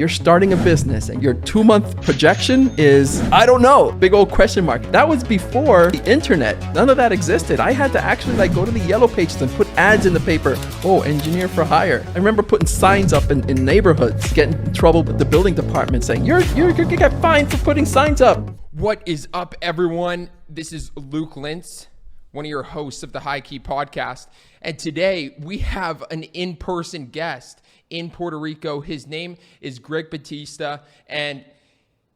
You're starting a business and your 2-month projection is, I don't know, big old question mark. That was before the internet. None of that existed. I had to actually go to the yellow pages and put ads in the paper. Oh, engineer for hire. I remember putting signs up in neighborhoods, getting in trouble with the building department saying, you're gonna get fined for putting signs up. What is up, everyone? This is Luke Lintz, one of your hosts of the HighKey Podcast. And today we have an in-person guest in Puerto Rico. His name is G.Batista, and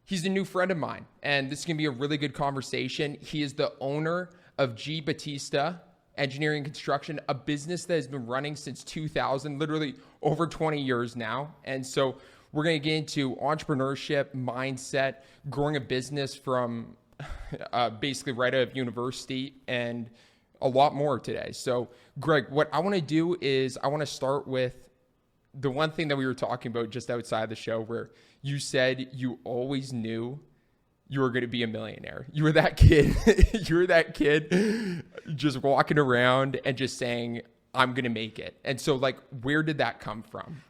he's a new friend of mine. And this is going to be a really good conversation. He is the owner of G.Batista Engineering Construction, a business that has been running since 2000, literally over 20 years now. And so we're going to get into entrepreneurship, mindset, growing a business from basically right out of university, and a lot more today. So Greg, what I want to do is I want to start with the one thing that we were talking about just outside the show, where you said you always knew you were going to be a millionaire. You were that kid. You were that kid just walking around and just saying, I'm going to make it. And so where did that come from?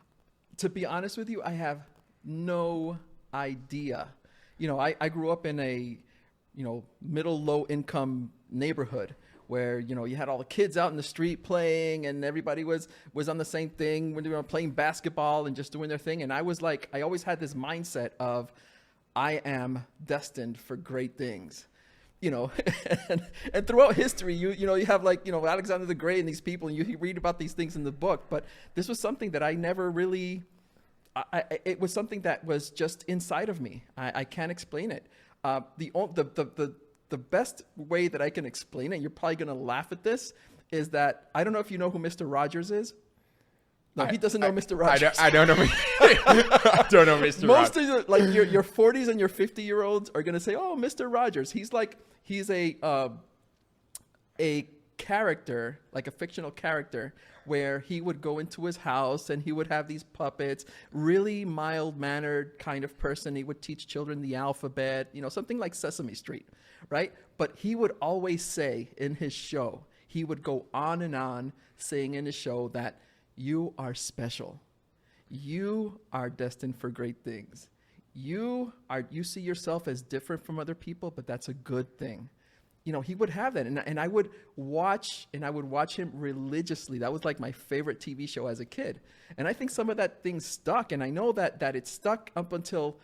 To be honest with you, I have no idea. I grew up in a, middle, low income neighborhood where, you had all the kids out in the street playing and everybody was on the same thing when they were playing basketball and just doing their thing. And I was I always had this mindset of, I am destined for great things, and throughout history, you have Alexander the Great and these people, and you read about these things in the book. But this was something that I never really, it was something that was just inside of me. I can't explain it. The best way that I can explain it, you're probably going to laugh at this, is that I don't know if you know who Mr. Rogers is. No, he doesn't know Mr. Rogers. I don't know. I don't know Mr. Most Rogers. of your 40s and your 50-year-olds are going to say, "Oh, Mr. Rogers." He's a character, like a fictional character, where he would go into his house and he would have these puppets, really mild-mannered kind of person. He would teach children the alphabet, something like Sesame Street, right? But he would always say in his show, he would go on and on saying in his show that you are special. You are destined for great things. You see yourself as different from other people, but that's a good thing. He would have that, and I would watch him religiously. That was my favorite TV show as a kid, and I think some of that thing stuck, and I know that it stuck up until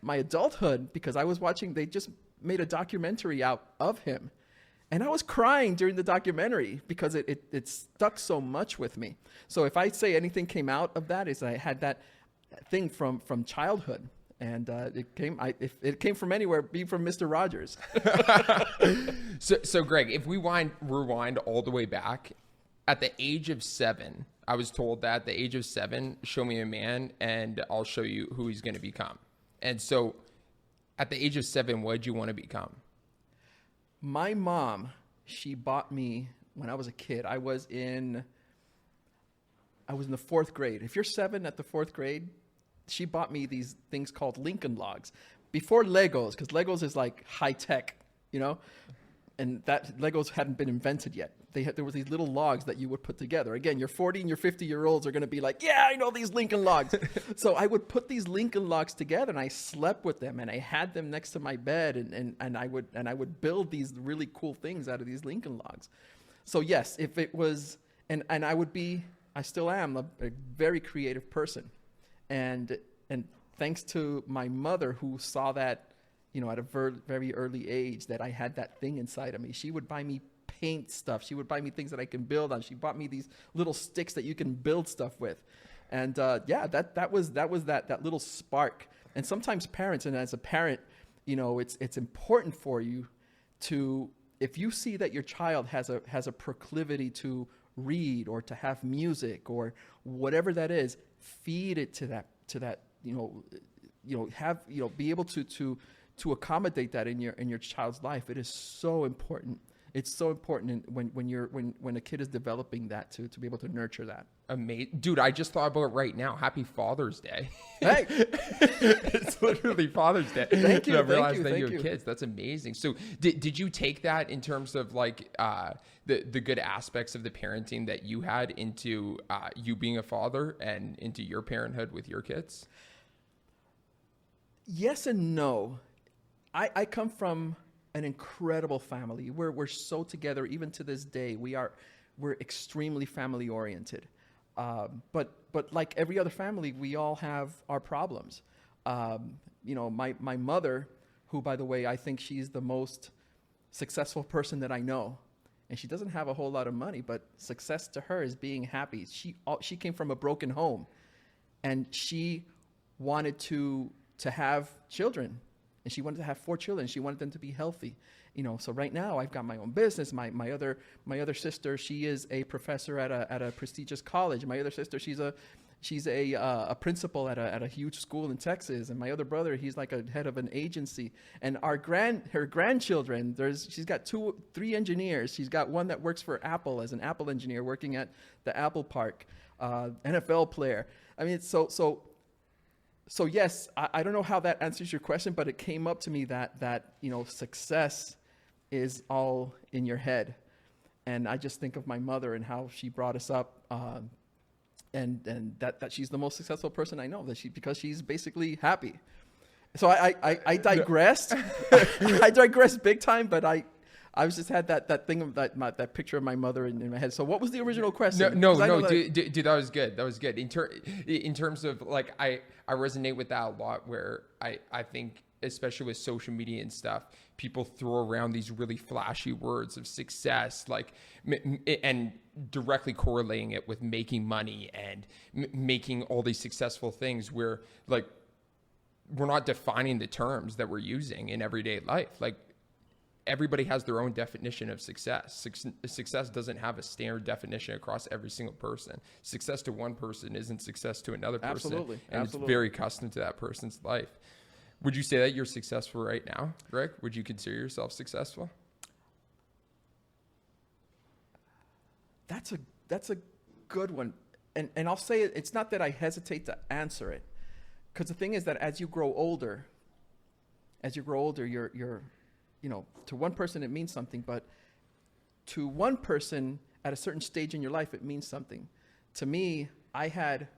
my adulthood, because I was watching. They just made a documentary out of him, and I was crying during the documentary because it stuck so much with me. So if I say anything came out of that, is I had that thing from childhood. And if it came from anywhere, be from Mr. Rogers. So Greg, if we rewind all the way back, at the age of 7, I was told that at the age of 7, show me a man and I'll show you who he's going to become. And so at the age of 7, what did you want to become? My mom, she bought me when I was a kid. I was in the 4th grade. If you're 7 at the 4th grade, she bought me these things called Lincoln Logs before Legos, because Legos is high tech, and that Legos hadn't been invented yet. There were these little logs that you would put together. Again, your 40 and your 50-year-olds are going to be like, yeah, I know these Lincoln Logs. So I would put these Lincoln Logs together, and I slept with them, and I had them next to my bed, and I would build these really cool things out of these Lincoln Logs. So yes, if it was, and I still am a very creative person. And thanks to my mother, who saw that, at a very early age, that I had that thing inside of me. She would buy me paint stuff. She would buy me things that I can build on. She bought me these little sticks that you can build stuff with. And that was that little spark. And sometimes parents, and as a parent, it's important for you to, if you see that your child has a proclivity to read or to have music or whatever that is, feed it to that be able to accommodate that in your child's life. It is so important. It's so important when a kid is developing that to be able to nurture that. Amazing. Dude, I just thought about it right now. Happy Father's Day. Hey. It's literally Father's Day. Thank you. I realized that you have kids. That's amazing. So did you take that in terms of the good aspects of the parenting that you had into you being a father and into your parenthood with your kids? Yes and no. I come from an incredible family. We're so together, even to this day. We're extremely family oriented. But like every other family, we all have our problems. My mother, who, by the way, I think she's the most successful person that I know, and she doesn't have a whole lot of money, but success to her is being happy. She came from a broken home, and she wanted to have children, and she wanted to have 4 children. She wanted them to be healthy. So right now I've got my own business. My other sister, she is a professor at a prestigious college. My other sister, she's a principal at a huge school in Texas. And my other brother, he's like a head of an agency. And her grandchildren, she's got 3 engineers. She's got one that works for Apple as an Apple engineer, working at the Apple Park, NFL player. I mean, so yes, I don't know how that answers your question, but it came up to me that success is all in your head. And I just think of my mother and how she brought us up, and that she's the most successful person I know, because she's basically happy. So I digressed. I digressed big time, but I was just had that thing of that picture of my mother in my head. So what was the original question? No, dude, that was good. That was good. In terms of, like, I resonate with that a lot, where I think, especially with social media and stuff, people throw around these really flashy words of success, like, and directly correlating it with making money and making all these successful things, where, like, we're not defining the terms that we're using in everyday life. Like, everybody has their own definition of success. Success doesn't have a standard definition across every single person. Success to one person isn't success to another person. Absolutely. And it's very custom to that person's life. Would you say that you're successful right now, Rick? Would you consider yourself successful? That's a good one. And I'll say it's not that I hesitate to answer it, because the thing is that as you grow older, you're to one person it means something, but to one person at a certain stage in your life, it means something. To me,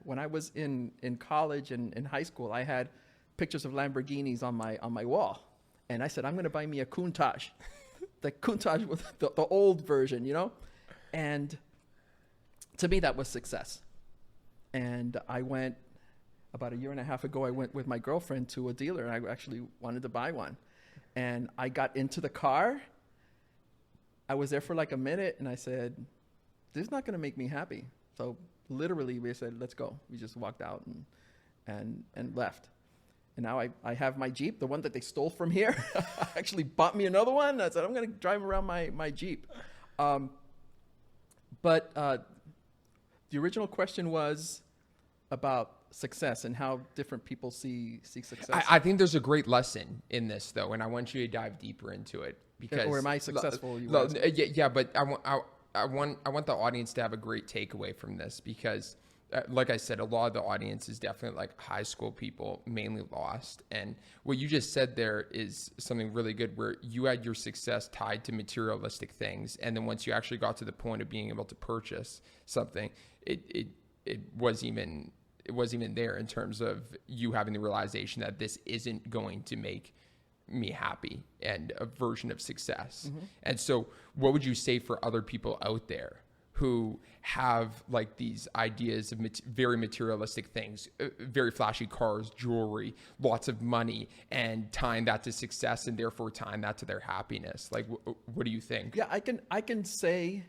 when I was in college and in high school, I had pictures of Lamborghinis on my wall. And I said, I'm going to buy me a Countach, the Countach with the old version, And to me, that was success. And I went, about a year and a half ago, I went with my girlfriend to a dealer, and I actually wanted to buy one. And I got into the car. I was there for like a minute, and I said, this is not going to make me happy. So literally, we said, let's go. We just walked out and left. And now I have my Jeep, the one that they stole from here. Actually bought me another one. I said, I'm going to drive around my Jeep. But the original question was about success and how different people see success. I think there's a great lesson in this, though, and I want you to dive deeper into it. Because, or am I successful? Yeah, but I want the audience to have a great takeaway from this, because, like I said, a lot of the audience is definitely like high school people, mainly lost. And what you just said there is something really good, where you had your success tied to materialistic things, and then once you actually got to the point of being able to purchase something, it wasn't even there, in terms of you having the realization that this isn't going to make me happy, and a version of success. Mm-hmm. And so what would you say for other people out there who have like these ideas of very materialistic things, very flashy cars, jewelry, lots of money, and tying that to success, and therefore tying that to their happiness? Like, what do you think? Yeah, I can say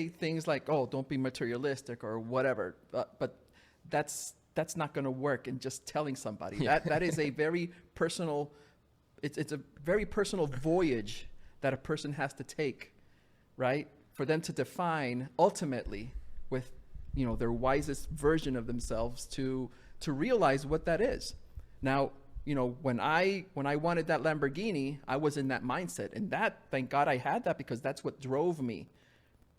things like, oh, don't be materialistic or whatever, but that's not going to work in just telling somebody. Yeah. That is a very personal, it's a very personal voyage that a person has to take, right? For them to define ultimately with, their wisest version of themselves to realize what that is. Now, when I wanted that Lamborghini, I was in that mindset, and that, thank God I had that, because that's what drove me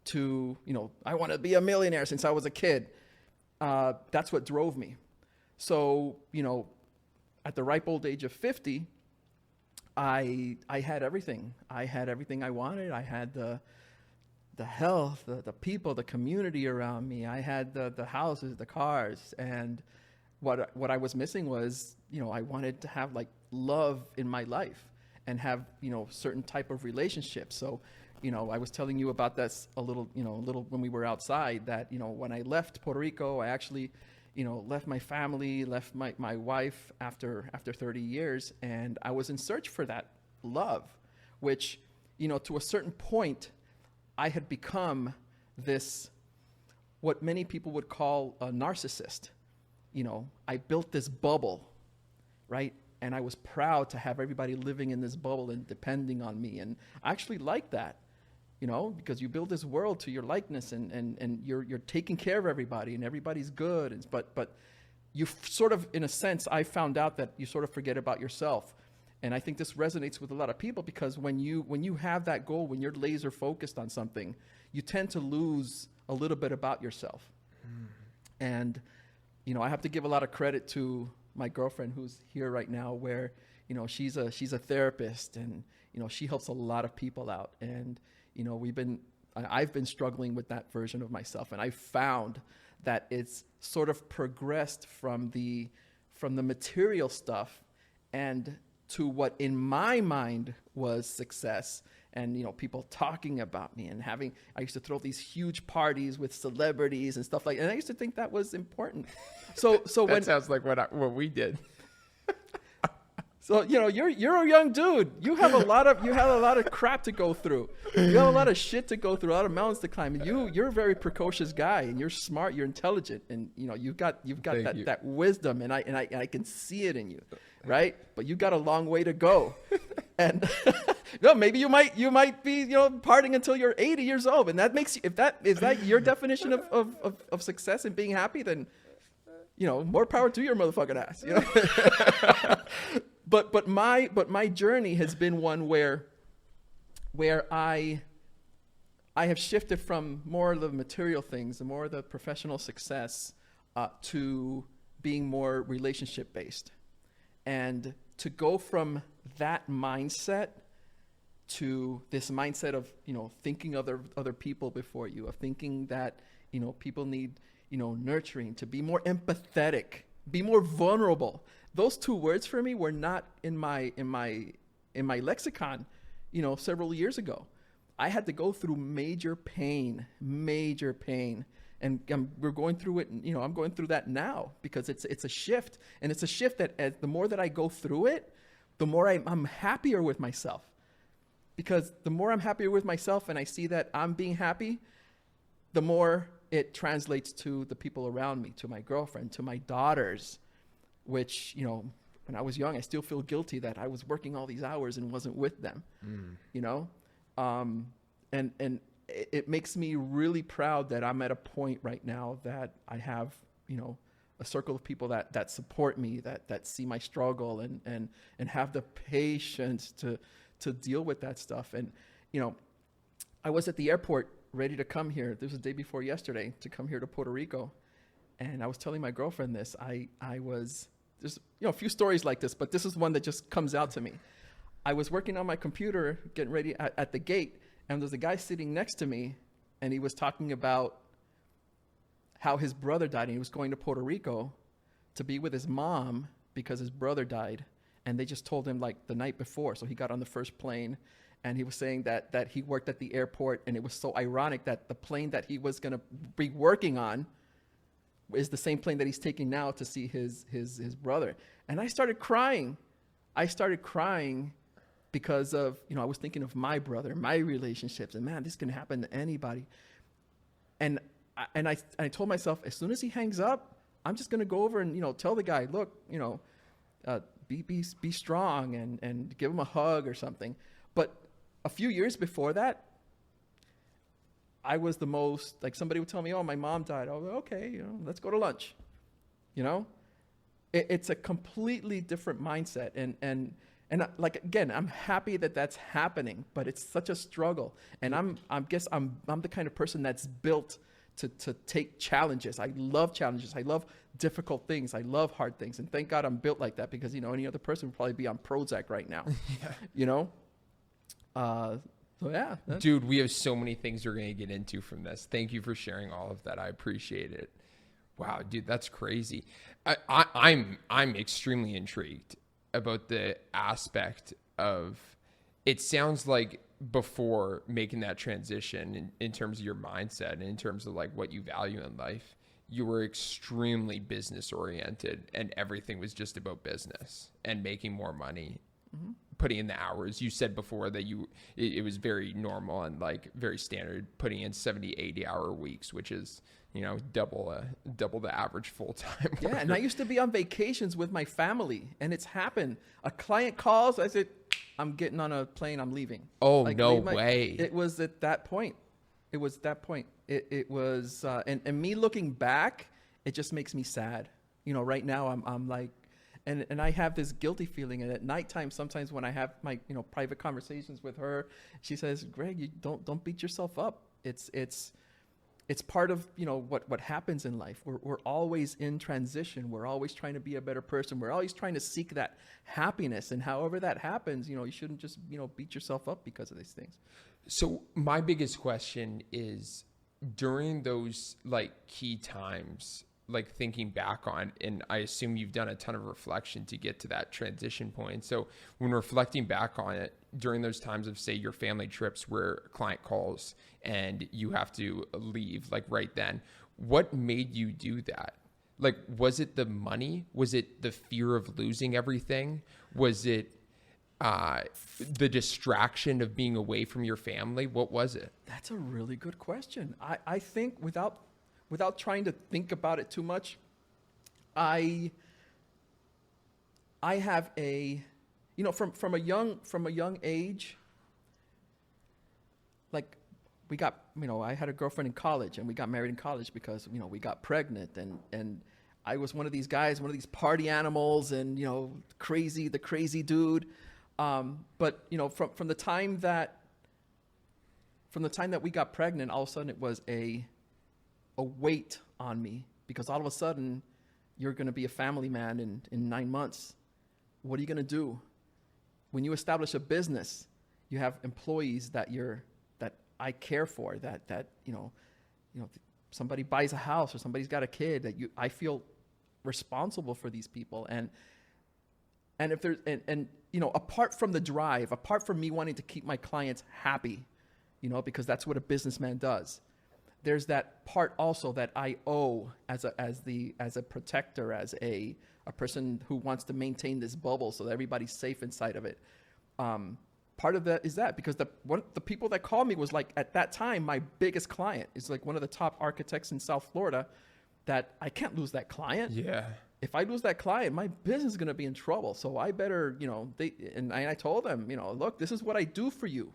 to, I want to be a millionaire since I was a kid. That's what drove me. So, at the ripe old age of 50, I had everything. I had everything I wanted. I had the health, the people, the community around me. I had the houses, the cars, and what I was missing was, I wanted to have like love in my life and have, certain type of relationships. So, I was telling you about this a little when we were outside, that, when I left Puerto Rico, I actually, left my family, left my wife after 30 years. And I was in search for that love, which, to a certain point, I had become this, what many people would call a narcissist. I built this bubble, right? And I was proud to have everybody living in this bubble and depending on me. And I actually like that, because you build this world to your likeness, and you're taking care of everybody, and everybody's good. But you sort of, in a sense, I found out that you sort of forget about yourself. And I think this resonates with a lot of people, because when you have that goal, when you're laser focused on something, you tend to lose a little bit about yourself. And, I have to give a lot of credit to my girlfriend, who's here right now, where, she's a therapist, and, she helps a lot of people out. And, I've been struggling with that version of myself, and I found that it's sort of progressed from the material stuff and to what in my mind was success. And, people talking about me, and I used to throw these huge parties with celebrities and stuff like that. And I used to think that was important. So that sounds like what we did. So, you're a young dude. You have a lot of crap to go through. You have a lot of shit to go through, a lot of mountains to climb. And you're a very precocious guy, and you're smart, you're intelligent, and you've got that wisdom, and I can see it in you, right? But you got a long way to go. And maybe you might be, partying until you're 80 years old, and that makes you, if that is that your definition of success and being happy, then more power to your motherfucking ass. But my journey has been one where I have shifted from more of the material things and more of the professional success to being more relationship based, and to go from that mindset to this mindset of thinking other people before you, of thinking that people need nurturing, to be more empathetic, be more vulnerable. Those two words for me were not in my lexicon, several years ago. I had to go through major pain, and we're going through it. I'm going through that now, because it's a shift, and it's a shift that the more that I go through it, the more I'm happier with myself. Because the more I'm happier with myself, and I see that I'm being happy, the more it translates to the people around me, to my girlfriend, to my daughters. Which, when I was young, I still feel guilty that I was working all these hours and wasn't with them, and it makes me really proud that I'm at a point right now that I have, a circle of people that support me, that see my struggle and have the patience to deal with that stuff. And, I was at the airport ready to come here. This was the day before yesterday, to come here to Puerto Rico. And I was telling my girlfriend this. There's a few stories like this, but this is one that just comes out to me. I was working on my computer, getting ready at the gate, and there's a guy sitting next to me, and he was talking about how his brother died, and he was going to Puerto Rico to be with his mom because his brother died, and they just told him like the night before. So he got on the first plane, and he was saying that he worked at the airport, and it was so ironic that the plane that he was going to be working on is the same plane that he's taking now to see his brother. And I started crying. Because of, I was thinking of my brother, my relationships, and man, this can happen to anybody. And I told myself, as soon as he hangs up, I'm just going to go over and, tell the guy, look, be strong, and give him a hug or something. But a few years before that, I was the most, like, somebody would tell me, oh, my mom died. Oh, okay, let's go to lunch. It's a completely different mindset. And like, again, I'm happy that that's happening, but it's such a struggle. And I'm the kind of person that's built to take challenges. I love challenges. I love difficult things. I love hard things. And thank God I'm built like that, because, any other person would probably be on Prozac right now, So yeah. Dude, we have so many things we're going to get into from this. Thank you for sharing all of that. I appreciate it. Wow, dude, that's crazy. I'm extremely intrigued about the aspect of, it sounds like before making that transition in terms of your mindset and in terms of like what you value in life, you were extremely business oriented and everything was just about business and making more money, putting in the hours. You said before that it was very normal and like very standard putting in 70, 80 hour weeks, which is, you know, double the average full-time worker. Yeah, and I used to be on vacations with my family, and it's happened. A client calls, I said, I'm getting on a plane, I'm leaving. Oh, like, no way. It was at that point. It was that point. It was, and me looking back, it just makes me sad. You know, right now I'm like, and I have this guilty feeling. And at nighttime, sometimes when I have my, you know, private conversations with her, she says, Greg, you don't beat yourself up. It's part of, you know, what happens in life. We're always in transition. We're always trying to be a better person. We're always trying to seek that happiness. And however that happens, you know, you shouldn't just, you know, beat yourself up because of these things. So my biggest question is, during those like key times, like thinking back on, and I assume you've done a ton of reflection to get to that transition point. So when reflecting back on it, during those times of, say, your family trips where a client calls and you have to leave like right then, what made you do that? Like, was it the money? Was it the fear of losing everything? Was it the distraction of being away from your family? What was it? That's a really good question. I think without trying to think about it too much, I have a, you know, from a young age, like we got, you know, I had a girlfriend in college and we got married in college because, you know, we got pregnant and I was one of these guys, one of these party animals and, you know, the crazy dude. But, you know, from the time that we got pregnant, all of a sudden it was a weight on me, because all of a sudden you're going to be a family man in 9 months. What are you going to do? When you establish a business, you have employees that I care for, that you know, somebody buys a house or somebody's got a kid, I feel responsible for these people. And if there's, and you know, apart from the drive, apart from me wanting to keep my clients happy, you know, because that's what a businessman does, there's that part also that I owe as a protector, as a person who wants to maintain this bubble so that everybody's safe inside of it. Part of that is that because the people that called me was like, at that time, my biggest client is like one of the top architects in South Florida, that I can't lose that client. Yeah. If I lose that client, my business is going to be in trouble. So I better, you know, I told them, you know, look, this is what I do for you.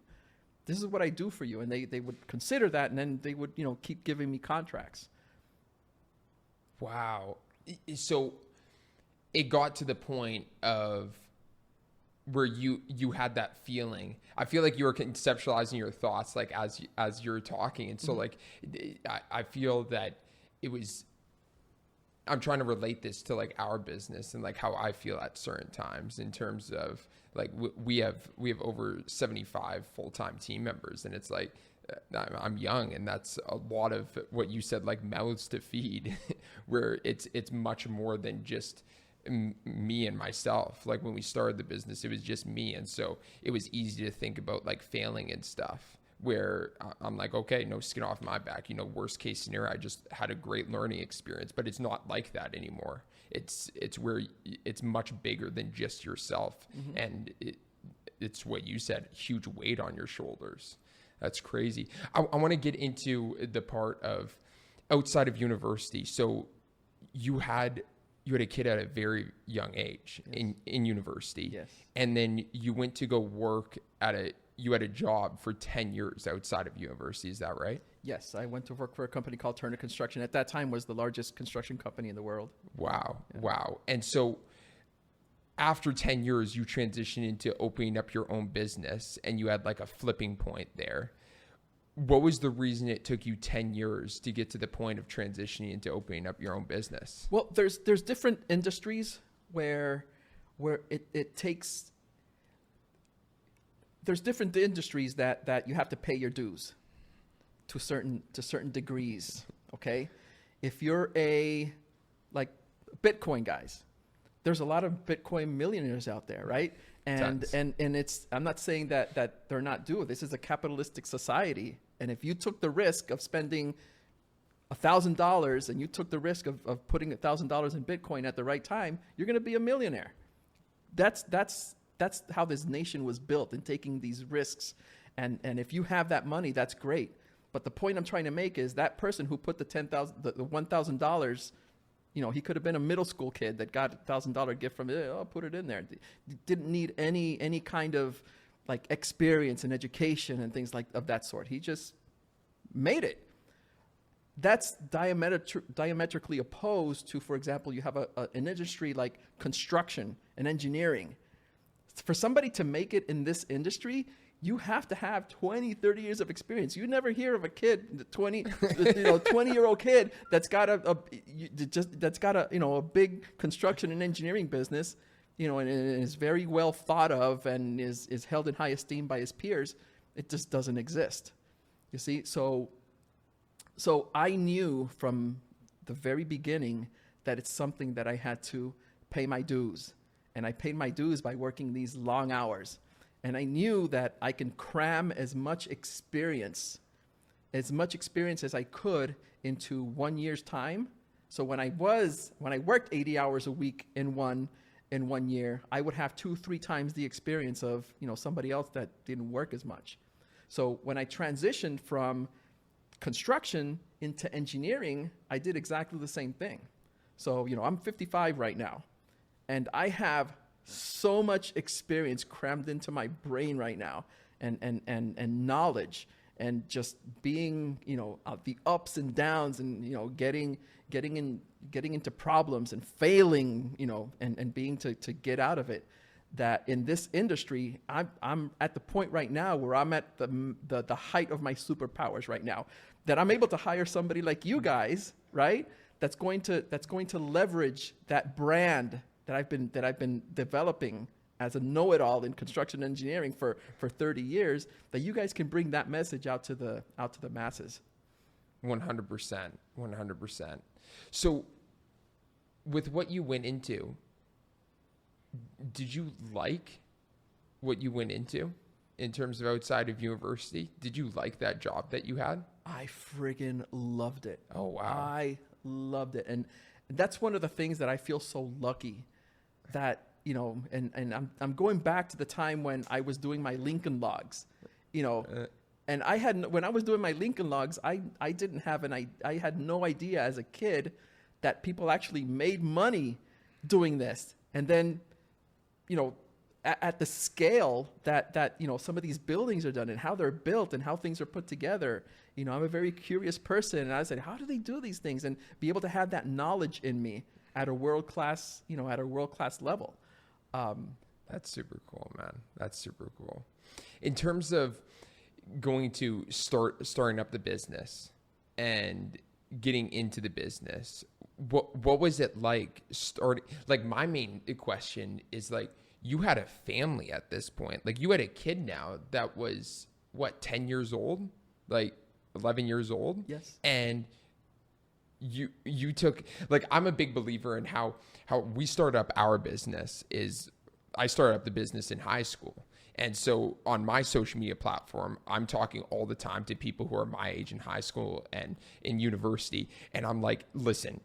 This is what I do for you. And they would consider that, and then they would, you know, keep giving me contracts. Wow. So it got to the point of where you had that feeling. I feel like you were conceptualizing your thoughts like as you're talking. And so like, I feel that it was, I'm trying to relate this to like our business and like how I feel at certain times in terms of like, we have over 75 full-time team members, and it's like, I'm young, and that's a lot of what you said, like mouths to feed, where it's much more than just me and myself. Like when we started the business, it was just me. And so it was easy to think about like failing and stuff, where I'm like, okay, no skin off my back, you know, worst case scenario, I just had a great learning experience. But it's not like that anymore. It's where it's much bigger than just yourself. Mm-hmm. And it's what you said, huge weight on your shoulders. That's crazy. I want to get into the part of outside of university. So you had a kid at a very young age. Yes. in university. Yes. And then you went to go work you had a job for 10 years outside of university. Is that right? Yes. I went to work for a company called Turner Construction. At that time was the largest construction company in the world. Wow. Yeah. Wow. And so after 10 years, you transitioned into opening up your own business, and you had like a flipping point there. What was the reason it took you 10 years to get to the point of transitioning into opening up your own business? Well, there's different industries where it takes, there's different industries that you have to pay your dues to certain degrees. Okay. if you're a like Bitcoin guys, there's a lot of Bitcoin millionaires out there, right? And it's, I'm not saying that they're not doing. This is a capitalistic society, and if you took the risk of spending $1,000 and you took the risk of putting $1,000 in Bitcoin at the right time, you're going to be a millionaire. That's how this nation was built, in taking these risks. And if you have that money, that's great. But the point I'm trying to make is that person who put the $1,000, you know, he could have been a middle school kid that got a $1,000 gift from it. Oh, put it in there. Didn't need any kind of like experience and education and things like of that sort. He just made it. That's diametrically opposed to, for example, you have an industry like construction and engineering. For somebody to make it in this industry, you have to have 20, 30 years of experience. You never hear of a kid, 20-year-old kid that's got a big construction and engineering business, you know, and is very well thought of and is held in high esteem by his peers. It just doesn't exist. You see, so I knew from the very beginning that it's something that I had to pay my dues. And I paid my dues by working these long hours. And I knew that I can cram as much experience as I could into 1 year's time. So when I worked 80 hours a week in one year, I would have 2-3 times the experience of, you know, somebody else that didn't work as much. So when I transitioned from construction into engineering, I did exactly the same thing. So, you know, I'm 55 right now, and I have so much experience crammed into my brain right now, and knowledge, and just being, you know, the ups and downs, and, you know, getting into problems and failing, you know, and being to get out of it. That in this industry, I'm at the point right now where I'm at the height of my superpowers right now, that I'm able to hire somebody like you guys, right? That's going to leverage that brand that I've been developing as a know-it-all in construction engineering for 30 years, that you guys can bring that message out to the masses. 100%. So with what you went into, did you like what you went into in terms of outside of university? Did you like that job that you had? I friggin' loved it. Oh, wow. I loved it. And that's one of the things that I feel so lucky that, you know, and I'm going back to the time when I was doing my Lincoln logs, you know, and when I was doing my Lincoln logs, I had no idea as a kid that people actually made money doing this. And then, you know, at the scale that, you know, some of these buildings are done and how they're built and how things are put together, you know, I'm a very curious person. And I said, how do they do these things? And be able to have that knowledge in me at a world-class level. That's super cool, man. That's super cool. In terms of going to starting up the business and getting into the business, what was it like starting? Like, my main question is, like, you had a family at this point. Like, you had a kid now that was, what, 10 years old? Like, 11 years old? Yes. And you took, like, I'm a big believer in how we start up our business is, I started up the business in high school. And so on my social media platform, I'm talking all the time to people who are my age in high school and in university. And I'm like, listen,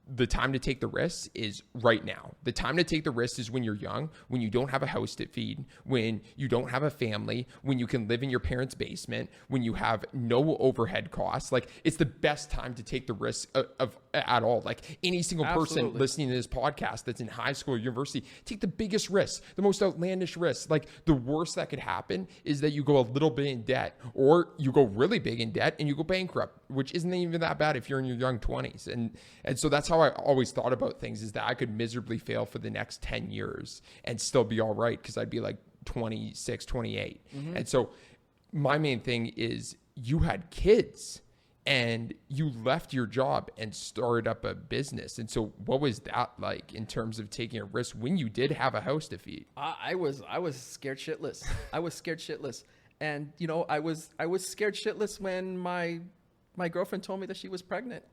the time to take the risks is right now. The time to take the risks is when you're young, when you don't have a house to feed, when you don't have a family, when you can live in your parents' basement, when you have no overhead costs. Like, it's the best time to take the risks of at all. Like, any single person listening to this podcast that's in high school or university, take the biggest risks, the most outlandish risks. Like, the worst that could happen is that you go a little bit in debt, or you go really big in debt and you go bankrupt, which isn't even that bad if you're in your young 20s. And so that's how I always thought about things, is that I could miserably fail for the next 10 years and still be all right, because I'd be like 26, 28. Mm-hmm. And so my main thing is, you had kids and you left your job and started up a business. And so what was that like in terms of taking a risk when you did have a house to feed? I was scared shitless. I was scared shitless. And, you know, I was scared shitless when my girlfriend told me that she was pregnant.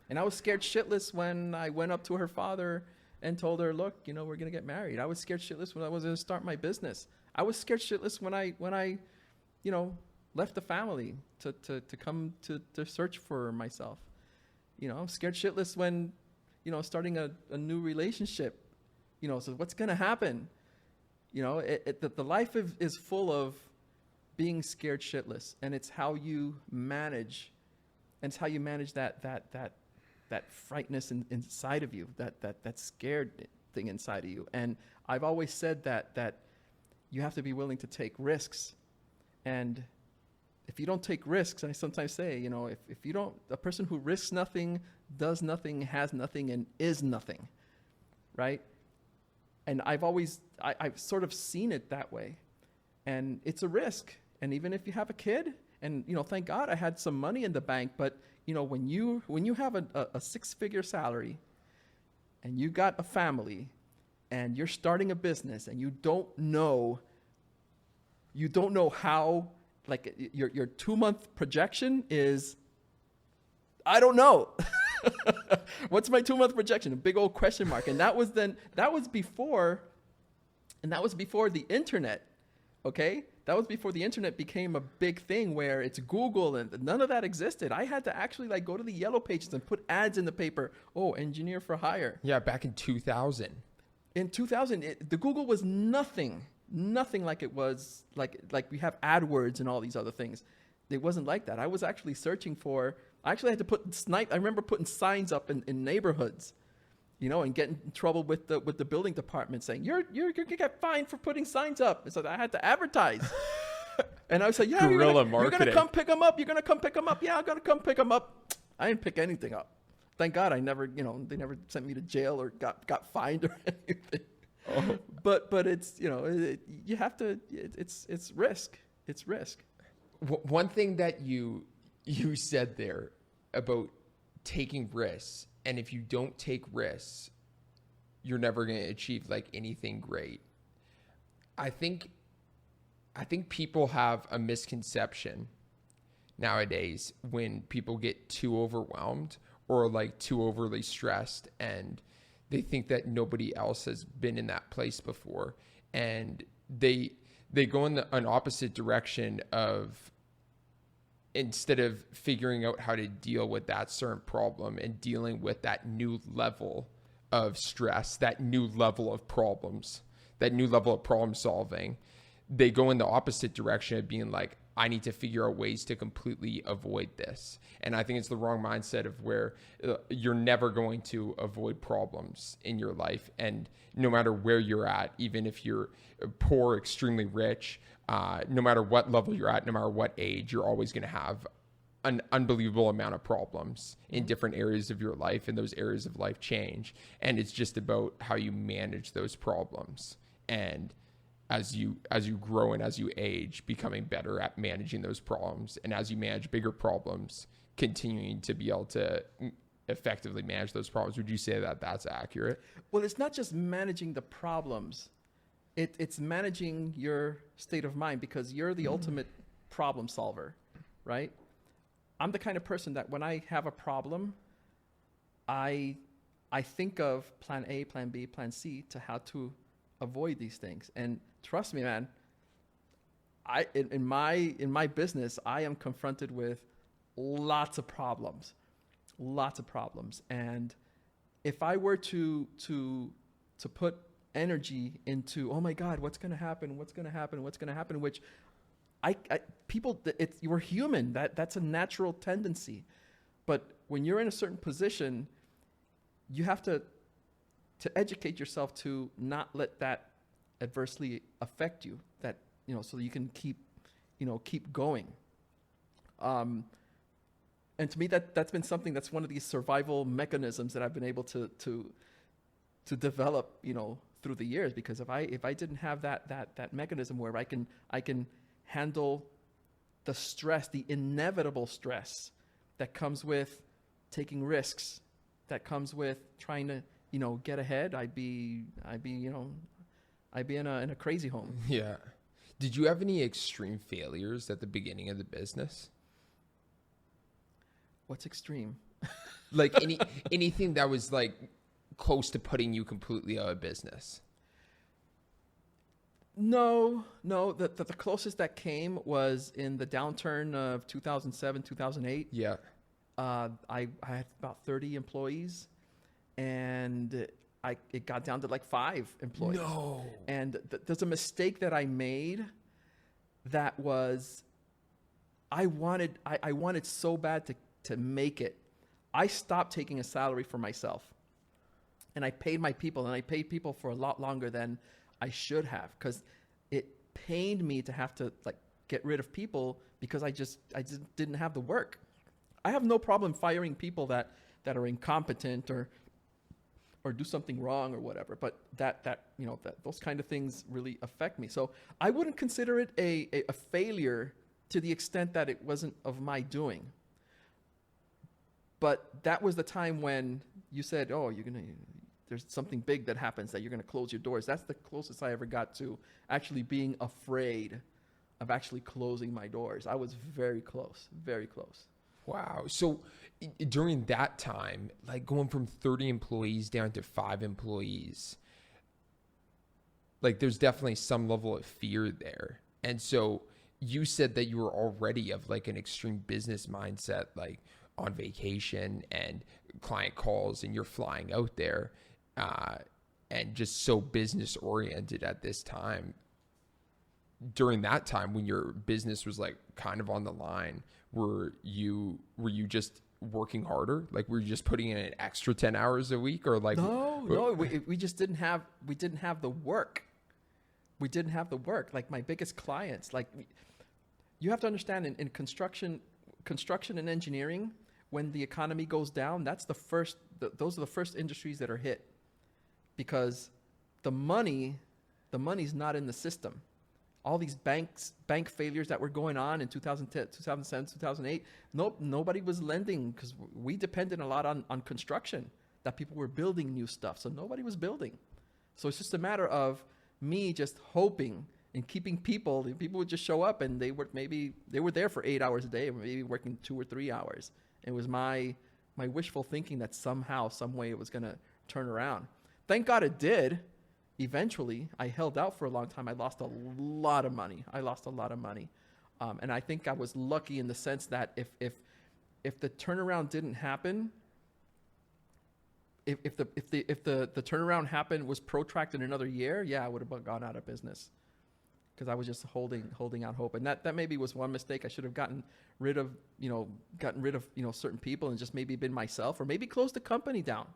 And I was scared shitless when I went up to her father and told her, look, we're going to get married. I was scared shitless when I was going to start my business. I was scared shitless when I left the family to come to search for myself. I'm scared shitless when, starting a new relationship, so what's going to happen? The life is full of being scared shitless, and it's how you manage, that frightness inside of you, that scared thing inside of you. And I've always said that you have to be willing to take risks. And if you don't take risks, I sometimes say, if you don't, a person who risks nothing, does nothing, has nothing, and is nothing, right? And I've sort of seen it that way. And it's a risk. And even if you have a kid, and, thank God I had some money in the bank, but, when you have a six-figure salary and you got a family and you're starting a business and you don't know how, like your 2-month projection is, I don't know. What's my 2-month projection? A big old question mark. And that was before the internet. Okay? That was before the internet became a big thing where it's Google, and none of that existed. I had to actually go to the yellow pages and put ads in the paper. Oh, engineer for hire. Yeah, back in 2000. In 2000, the Google was nothing like it was, like we have AdWords and all these other things. It wasn't like that. I was actually searching for, I actually had to I remember putting signs up in neighborhoods, and getting in trouble with the building department saying, you're going to get fined for putting signs up. And so I had to advertise. And I was like, yeah, you're going to come pick them up. You're going to come pick them up. Yeah, I'm going to come pick them up. I didn't pick anything up. Thank God I never, they never sent me to jail or got fined or anything. Oh. But it's, you have to, it's risk. It's risk. One thing that you said there about taking risks, and if you don't take risks, you're never going to achieve like anything great. I think people have a misconception nowadays when people get too overwhelmed or like too overly stressed, and they think that nobody else has been in that place before, and they go in an opposite direction of, instead of figuring out how to deal with that certain problem and dealing with that new level of stress, that new level of problems, that new level of problem solving, they go in the opposite direction of being like, I need to figure out ways to completely avoid this. And I think it's the wrong mindset of where you're never going to avoid problems in your life. And no matter where you're at, even if you're poor, extremely rich, no matter what level you're at, no matter what age, you're always going to have an unbelievable amount of problems in different areas of your life, and those areas of life change. And it's just about how you manage those problems. And as you grow and as you age, becoming better at managing those problems. And as you manage bigger problems, continuing to be able to effectively manage those problems. Would you say that that's accurate? Well, it's not just managing the problems. It's managing your state of mind, because you're the ultimate problem solver, right? I'm the kind of person that when I have a problem, I think of plan A, plan B, plan C to how to avoid these things. And trust me, man, in my business, I am confronted with lots of problems. And if I were to put energy into, oh my God, what's going to happen? Which you're human. That's a natural tendency. But when you're in a certain position, you have to educate yourself to not let that adversely affect you, that, so you can keep going. And to me, that's been something that's one of these survival mechanisms that I've been able to develop, through the years. Because if I didn't have that mechanism where I can handle the stress, the inevitable stress that comes with taking risks, that comes with trying to, get ahead, I'd be in a crazy home. Yeah. Did you have any extreme failures at the beginning of the business? What's extreme? Like anything that was like close to putting you completely out of business? No. The closest that came was in the downturn of 2007, 2008. Yeah. I had about 30 employees, and it got down to like 5 employees. No. And there's a mistake that I made that was, I wanted so bad to make it. I stopped taking a salary for myself, and I paid my people, and I paid people for a lot longer than I should have, because it pained me to have to like get rid of people because I just didn't have the work. I have no problem firing people that are incompetent or do something wrong or whatever, but that those kind of things really affect me. So I wouldn't consider it a failure to the extent that it wasn't of my doing. But that was the time when you said, "Oh, there's something big that happens that you're gonna close your doors." That's the closest I ever got to actually being afraid of actually closing my doors. I was very close, very close. Wow. So during that time, like going from 30 employees down to 5 employees, like there's definitely some level of fear there. And so you said that you were already of like an extreme business mindset, like on vacation and client calls, and you're flying out there, and just so business oriented at this time. During that time when your business was like kind of on the line, were you just working harder? Like were you just putting in an extra 10 hours a week, or like no, we just didn't have the work. We didn't have the work. Like my biggest clients, like you have to understand in construction and engineering, when the economy goes down, those are the first industries that are hit, because the money's not in the system. All these bank failures that were going on in 2010, 2007, 2008, nobody was lending, because we depended a lot on construction, that people were building new stuff. So nobody was building. So it's just a matter of me just hoping and keeping people. People would just show up, and they were there for 8 hours a day, or maybe working 2 or 3 hours. It was my wishful thinking that somehow, some way it was going to turn around. Thank God it did. Eventually, I held out for a long time. I lost a lot of money. And I think I was lucky in the sense that if the turnaround didn't happen, if the turnaround happened, was protracted another year, I would have gone out of business, because I was just holding out hope. And that maybe was one mistake. I should have gotten rid of certain people and just maybe been myself, or maybe closed the company down.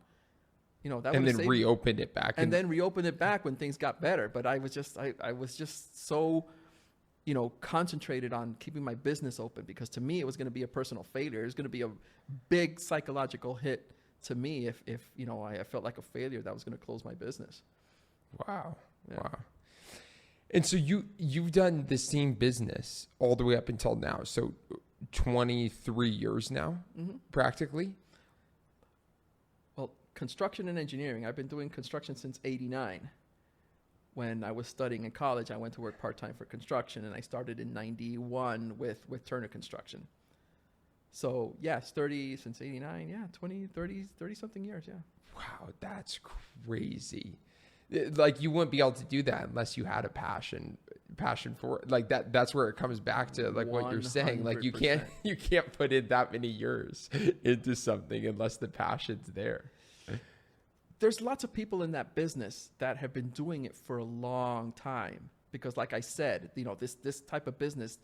That and then reopened it back. And then reopened it back when things got better. But I was just so, concentrated on keeping my business open, because to me it was going to be a personal failure. It was going to be a big psychological hit to me if I felt like a failure that was going to close my business. Wow. Yeah. Wow. And so you've done the same business all the way up until now. So 23 years now, practically. Well, construction and engineering. I've been doing construction since '89. When I was studying in college, I went to work part-time for construction, and I started in '91 with Turner Construction. So yes, 30 since '89. 30 something years. Yeah. Wow, that's crazy. Like you wouldn't be able to do that unless you had a passion for it. Like that's where it comes back to like what you're saying. Like you can't put in that many years into something unless the passion's there. There's lots of people in that business that have been doing it for a long time, because like I said, this type of business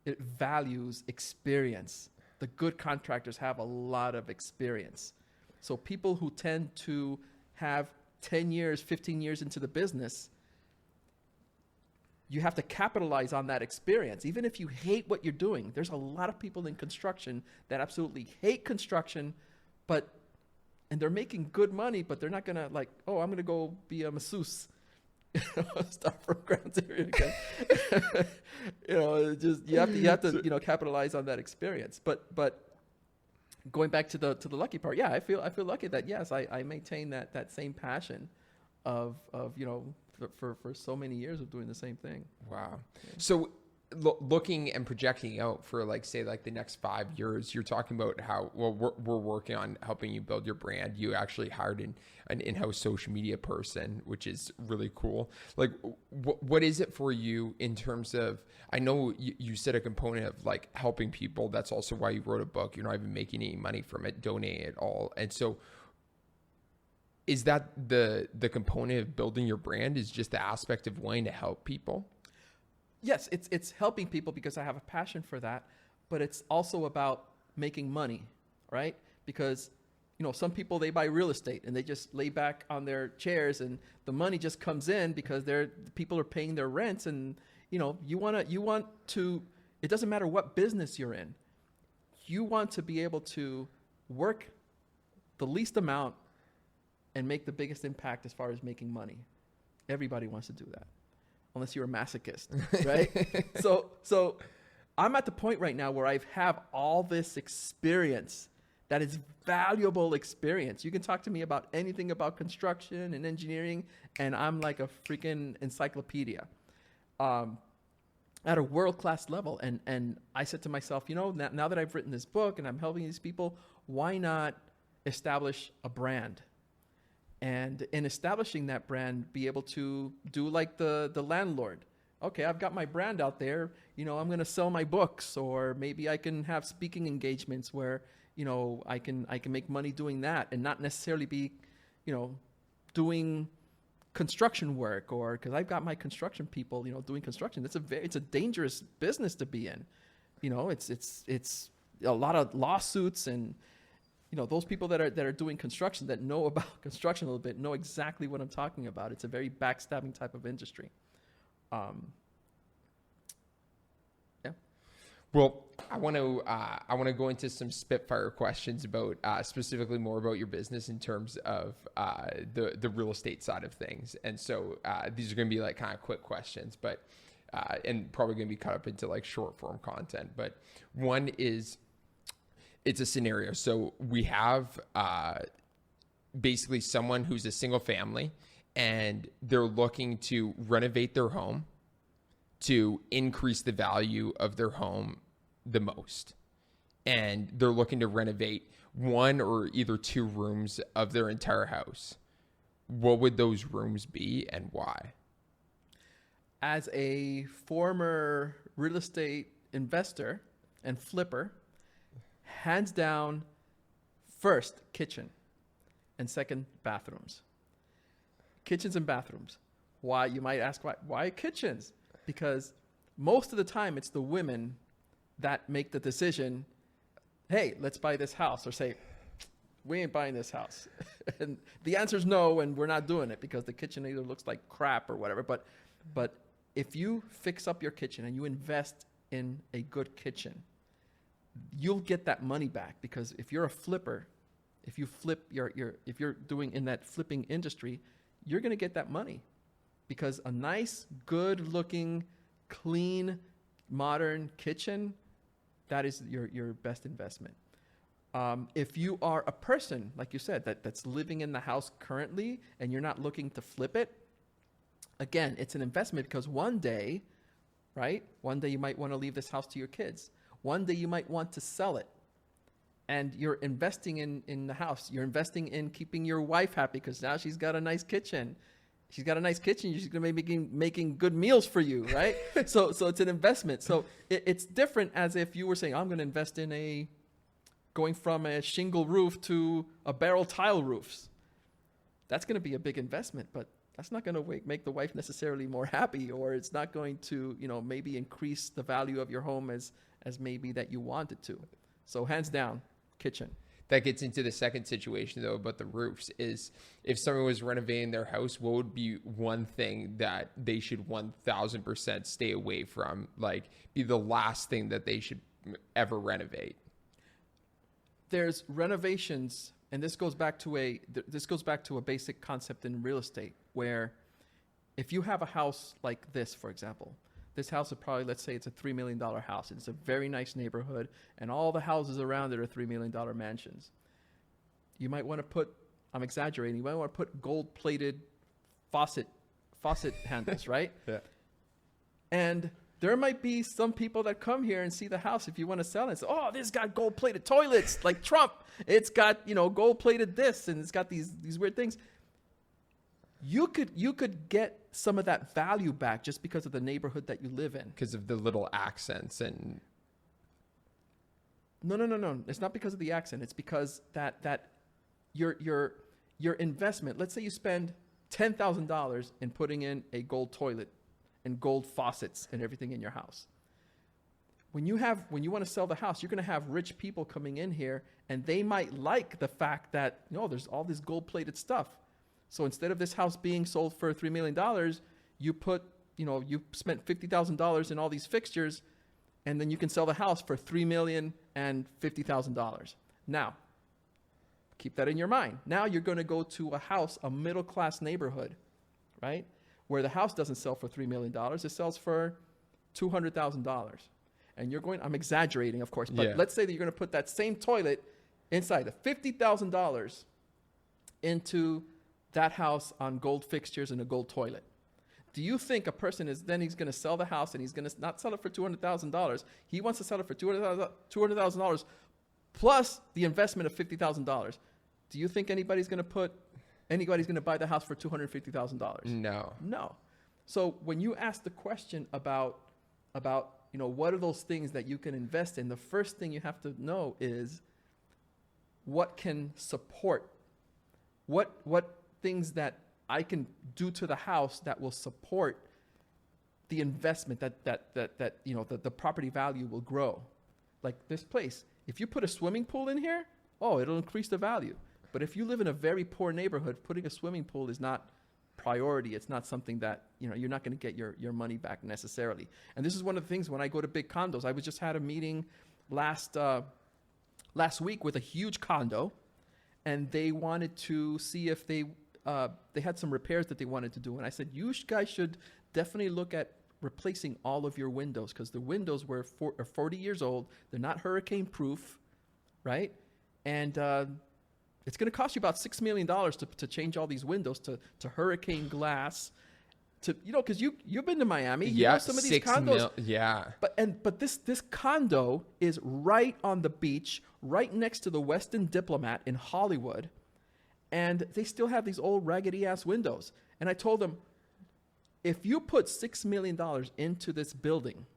it values experience. The good contractors have a lot of experience. So people who tend to have 10 years, 15 years into the business, you have to capitalize on that experience. Even if you hate what you're doing, there's a lot of people in construction that absolutely hate construction, and they're making good money, but they're not going to like, oh, I'm going to go be a masseuse. Start from ground zero again. You have to capitalize on that experience. But going back to the lucky part, I feel lucky that yes, I maintain that same passion of for so many years of doing the same thing. Wow. Yeah. So looking and projecting out for like, say, like the next 5 years, you're talking about how, well, we're working on helping you build your brand. You actually hired an in-house social media person, which is really cool. Like, what is it for you in terms of, I know you said a component of like helping people. That's also why you wrote a book. You're not even making any money from it, donate it all. And so is that the component of building your brand, is just the aspect of wanting to help people? Yes, it's helping people because I have a passion for that, but it's also about making money, right? Because, some people, they buy real estate and they just lay back on their chairs and the money just comes in because people are paying their rents, and, you want to, it doesn't matter what business you're in. You want to be able to work the least amount and make the biggest impact as far as making money. Everybody wants to do that. Unless you're a masochist, right? So I'm at the point right now where I have all this experience that is valuable experience. You can talk to me about anything about construction and engineering, and I'm like a freaking encyclopedia at a world-class level. And I said to myself, now that I've written this book and I'm helping these people, why not establish a brand? And in establishing that brand, be able to do like the landlord. Okay, I've got my brand out there. I'm going to sell my books, or maybe I can have speaking engagements where, I can make money doing that, and not necessarily be, doing construction work, or because I've got my construction people, doing construction. It's a dangerous business to be in. It's a lot of lawsuits, and those people that are doing construction, that know about construction a little bit, know exactly what I'm talking about. It's a very backstabbing type of industry. Yeah. Well, I want to go into some spitfire questions about specifically more about your business in terms of the real estate side of things. And so these are going to be like kind of quick questions, but and probably going to be cut up into like short form content. But one is, it's a scenario. So we have basically someone who's a single family and they're looking to renovate their home to increase the value of their home the most. And they're looking to renovate one or either two rooms of their entire house. What would those rooms be and why? As a former real estate investor and flipper, hands down, first, kitchen, and second, bathrooms. Kitchens and bathrooms. Why? You might ask, why kitchens? Because most of the time, it's the women that make the decision, hey, let's buy this house, or say, we ain't buying this house. And the answer is no, and we're not doing it because the kitchen either looks like crap or whatever. But if you fix up your kitchen and you invest in a good kitchen, you'll get that money back, because if you're a flipper, if you flip if you're doing in that flipping industry, you're going to get that money, because a nice, good looking, clean, modern kitchen, that is your best investment. If you are a person, like you said, that's living in the house currently and you're not looking to flip it, again, it's an investment, because one day, right? One day you might want to leave this house to your kids. One day you might want to sell it, and you're investing in the house. You're investing in keeping your wife happy, because now she's got a nice kitchen. She's got a nice kitchen. She's going to be making good meals for you, right? So it's an investment. So it's different as if you were saying, I'm going to invest in going from a shingle roof to a barrel tile roofs. That's going to be a big investment, but that's not going to make the wife necessarily more happy, or it's not going to, maybe increase the value of your home as maybe that you want it to. So hands down, kitchen. That gets into the second situation, though, about the roofs, is if someone was renovating their house, what would be one thing that they should 1,000% stay away from, like be the last thing that they should ever renovate? There's renovations, and this goes back to a basic concept in real estate, where if you have a house like this, for example, this house is probably, let's say it's a $3 million house. It's a very nice neighborhood, and all the houses around it are $3 million mansions. You might want to put, I'm exaggerating, you might want to put gold-plated faucet handles, right? Yeah. And There might be some people that come here and see the house if you want to sell it and say, oh, this got gold-plated toilets like Trump. It's got, gold-plated this, and it's got these weird things. You could get some of that value back just because of the neighborhood that you live in. Because of the little accents and... No. It's not because of the accent. It's because that your investment, let's say you spend $10,000 in putting in a gold toilet and gold faucets and everything in your house. When you want to sell the house, you're going to have rich people coming in here, and they might like the fact that, there's all this gold-plated stuff. So instead of this house being sold for $3 million, you spent $50,000 in all these fixtures, and then you can sell the house for $3,050,000. Now, keep that in your mind. Now you're going to go to a middle-class neighborhood, right? Where the house doesn't sell for $3 million. It sells for $200,000. And I'm exaggerating, of course, but let's say that you're going to put that same toilet inside the $50,000 into that house on gold fixtures and a gold toilet. Do you think a person he's going to sell the house and he's going to not sell it for $200,000? He wants to sell it for $200,000 plus the investment of $50,000. Do you think anybody's going to buy the house for $250,000? No. So when you ask the question about what are those things that you can invest in, the first thing you have to know is what can support, what things that I can do to the house that will support the investment that the property value will grow. Like this place, if you put a swimming pool in here, it'll increase the value. But if you live in a very poor neighborhood, putting a swimming pool is not priority. It's not something that, you're not going to get your money back necessarily. And this is one of the things when I go to big condos. I just had a meeting last week with a huge condo, and they wanted to see if they had some repairs that they wanted to do. And I said, you guys should definitely look at replacing all of your windows, because the windows are 40 years old. They're not hurricane proof, right? And it's going to cost you about $6 million to change all these windows to hurricane glass. Because you've been to Miami, you know some of these condos. But this condo is right on the beach, right next to the Westin Diplomat in Hollywood, and they still have these old raggedy ass windows. And I told them, if you put $6 million into this building,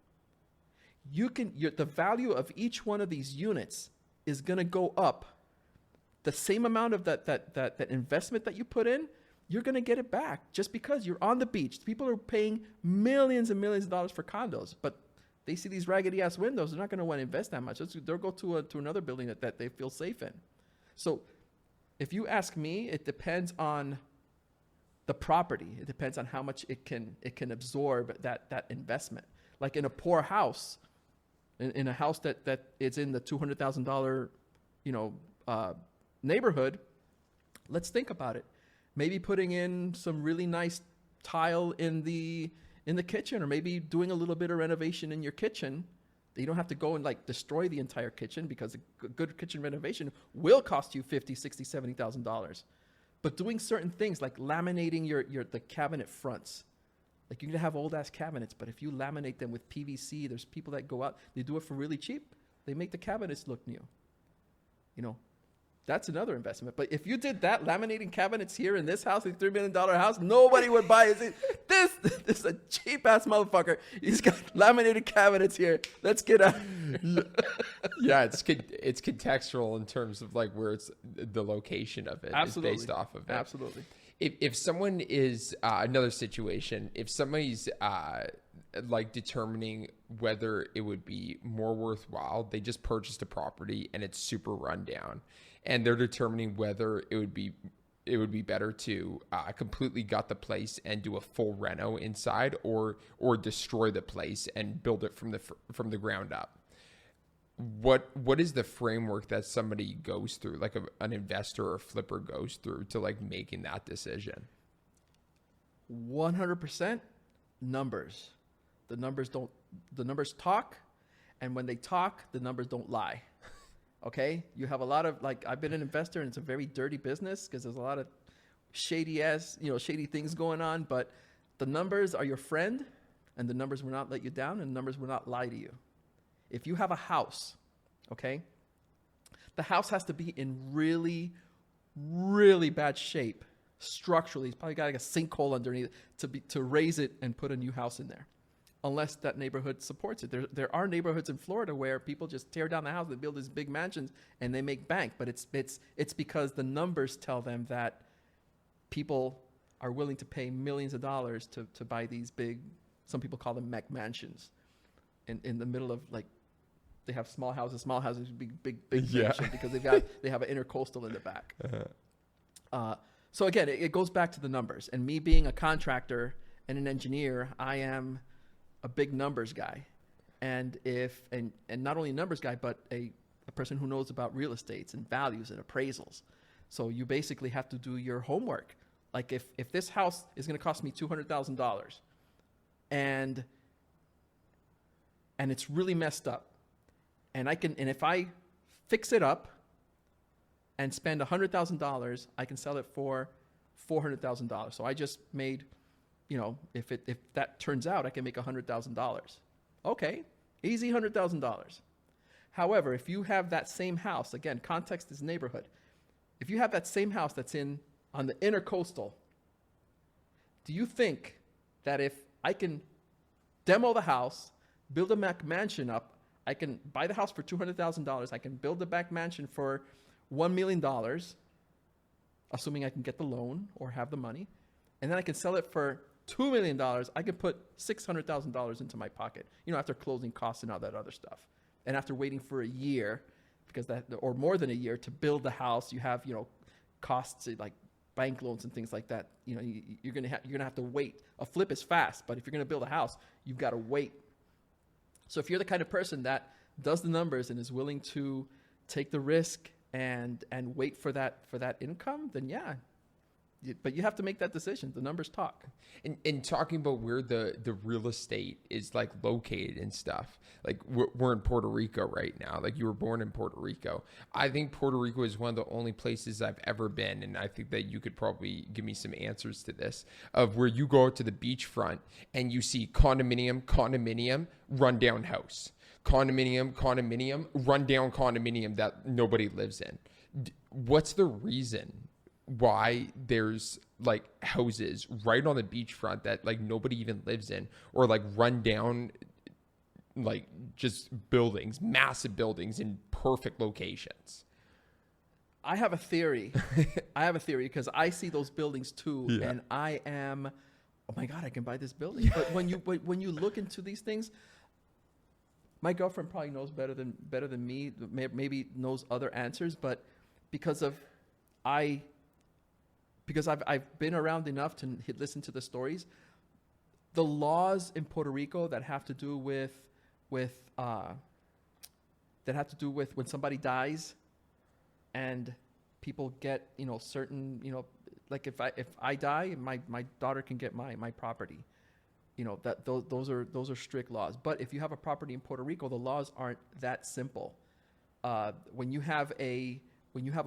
the value of each one of these units is going to go up. The same amount of that investment that you put in, you're going to get it back just because you're on the beach. People are paying millions and millions of dollars for condos, but they see these raggedy ass windows. They're not going to want to invest that much. They'll go to another building that they feel safe in. So if you ask me, it depends on the property. It depends on how much it can absorb that investment. Like in a poor house, in a house that is in the $200,000, neighborhood, let's think about it. Maybe putting in some really nice tile in the kitchen, or maybe doing a little bit of renovation in your kitchen. You don't have to go and destroy the entire kitchen, because a good kitchen renovation will cost you $50,000, $60,000, $70,000. But doing certain things like laminating the cabinet fronts. Like you can have old ass cabinets, but if you laminate them with PVC, there's people that go out, they do it for really cheap. They make the cabinets look new. That's another investment. But if you did that, laminating cabinets here in this house, a $3 million house, nobody would buy it. This is a cheap ass motherfucker. He's got laminated cabinets here. Let's get out. Yeah, it's contextual in terms of where it's the location of it. Absolutely. Is based off of it. Absolutely. If someone is another situation, if somebody's determining whether it would be more worthwhile, they just purchased a property and it's super rundown, and they're determining whether it would be better to completely gut the place and do a full reno inside, or destroy the place and build it from the ground up. What is the framework that somebody goes through, like an investor or flipper goes through to making that decision? 100% numbers. The numbers talk, and when they talk, the numbers don't lie. Okay? You have a lot of I've been an investor, and it's a very dirty business because there's a lot of shady things going on, but the numbers are your friend, and the numbers will not let you down, and the numbers will not lie to you. If you have a house, okay, the house has to be in really, really bad shape structurally. It's probably got like a sinkhole underneath to raise it and put a new house in there, unless that neighborhood supports it. There are neighborhoods in Florida where people just tear down the house, they build these big mansions, and they make bank. But it's because the numbers tell them that people are willing to pay millions of dollars to buy these big, some people call them mech mansions, in the middle of, like, they have small houses, big mansion, because they have an intercoastal in the back. So again, it goes back to the numbers. And me being a contractor and an engineer, I am a big numbers guy. And not only a numbers guy, but a person who knows about real estates and values and appraisals. So you basically have to do your homework. Like if this house is going to cost me $200,000 and it's really messed up, and if I fix it up and spend $100,000, I can sell it for $400,000. So I just made, if that turns out, I can make $100,000. Okay, easy $100,000. However, if you have that same house, again, context is neighborhood. If you have that same house that's on the intercoastal, do you think that if I can demo the house, build a mansion up, I can buy the house for $200,000, I can build the back mansion for $1 million, assuming I can get the loan or have the money, and then I can sell it for $2 million, I can put $600,000 into my pocket, after closing costs and all that other stuff. And after waiting for a year, or more than a year to build the house, you have, costs like bank loans and things like that. You're gonna have to wait. A flip is fast, but if you're gonna build a house, you've got to wait. So if you're the kind of person that does the numbers and is willing to take the risk and wait for that income, then yeah. But you have to make that decision. The numbers talk. And talking about where the real estate is like located and stuff, like we're in Puerto Rico right now. Like you were born in Puerto Rico. I think Puerto Rico is one of the only places I've ever been, and I think that you could probably give me some answers to this, of where you go to the beachfront and you see condominium, rundown house, condominium, rundown condominium that nobody lives in. What's the reason why there's like houses right on the beachfront that like nobody even lives in, or like run down, like just buildings, massive buildings in perfect locations? I have a theory. Because I see those buildings too, and I am, oh my God, I can buy this building. But when you look into these things, my girlfriend probably knows better than me, maybe knows other answers, but because I've been around enough to listen to the stories. The laws in Puerto Rico that have to do with when somebody dies, and people get certain like if I die, my daughter can get my property. That those are strict laws. But if you have a property in Puerto Rico, the laws aren't that simple. When you have a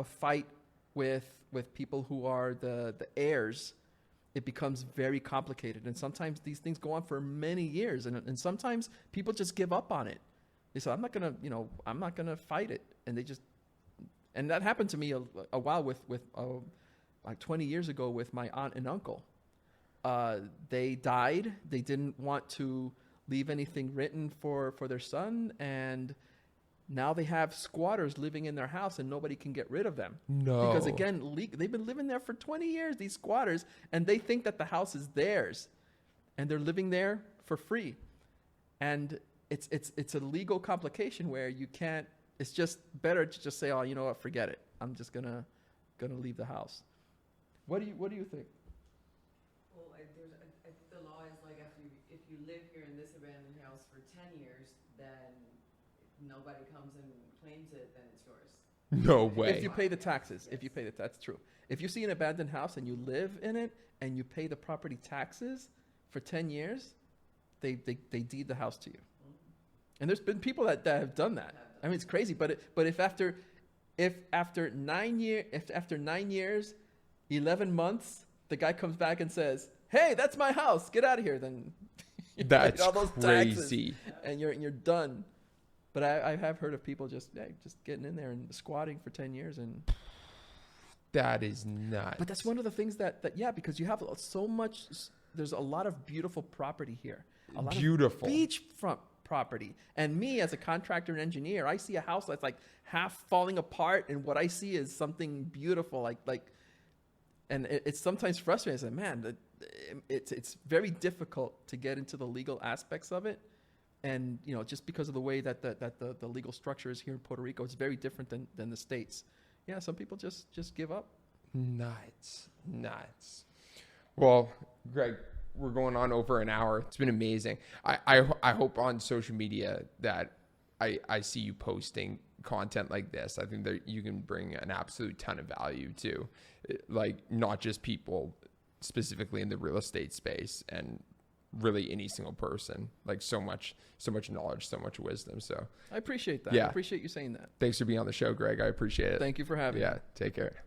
fight with people who are the heirs, it becomes very complicated. And sometimes these things go on for many years. And sometimes people just give up on it. They say, I'm not gonna fight it. And that happened to me a while with like 20 years ago with my aunt and uncle. They died. They didn't want to leave anything written for their son. And now they have squatters living in their house and nobody can get rid of them. No. Because again, they've been living there for 20 years, these squatters, and they think that the house is theirs. And they're living there for free. And it's a legal complication where you can't, it's just better to just say, oh, you know what, forget it. I'm just gonna leave the house. What do you think? Well, I think the law is like if you live here in this abandoned house for 10 years, then nobody comes and claims it, then it's yours. No way. If you pay the taxes, that's true. If you see an abandoned house and you live in it and you pay the property taxes for 10 years, they deed the house to you. And there's been people that have done that. I mean, it's crazy. But if after 9 years, 11 months, the guy comes back and says, "Hey, that's my house. Get out of here." Then That's all those crazy. taxes, and you're done. But I have heard of people just getting in there and squatting for 10 years. And that is nuts. But that's one of the things that because you have so much, there's a lot of beautiful property here. A lot Beautiful. of beachfront property. And me as a contractor and engineer, I see a house that's like half falling apart, and what I see is something beautiful. And it's sometimes frustrating. I say, man, it's very difficult to get into the legal aspects of it. And, just because of the way that the legal structure is here in Puerto Rico, it's very different than the States. Yeah, some people just give up. Nuts. Well, Greg, we're going on over an hour. It's been amazing. I hope on social media that I see you posting content like this. I think that you can bring an absolute ton of value to, like, not just people specifically in the real estate space, and really any single person. Like, so much knowledge, so much wisdom. So I appreciate that. Yeah. I appreciate you saying that. Thanks for being on the show, Greg. I appreciate it. Thank you for having me. Yeah, take care.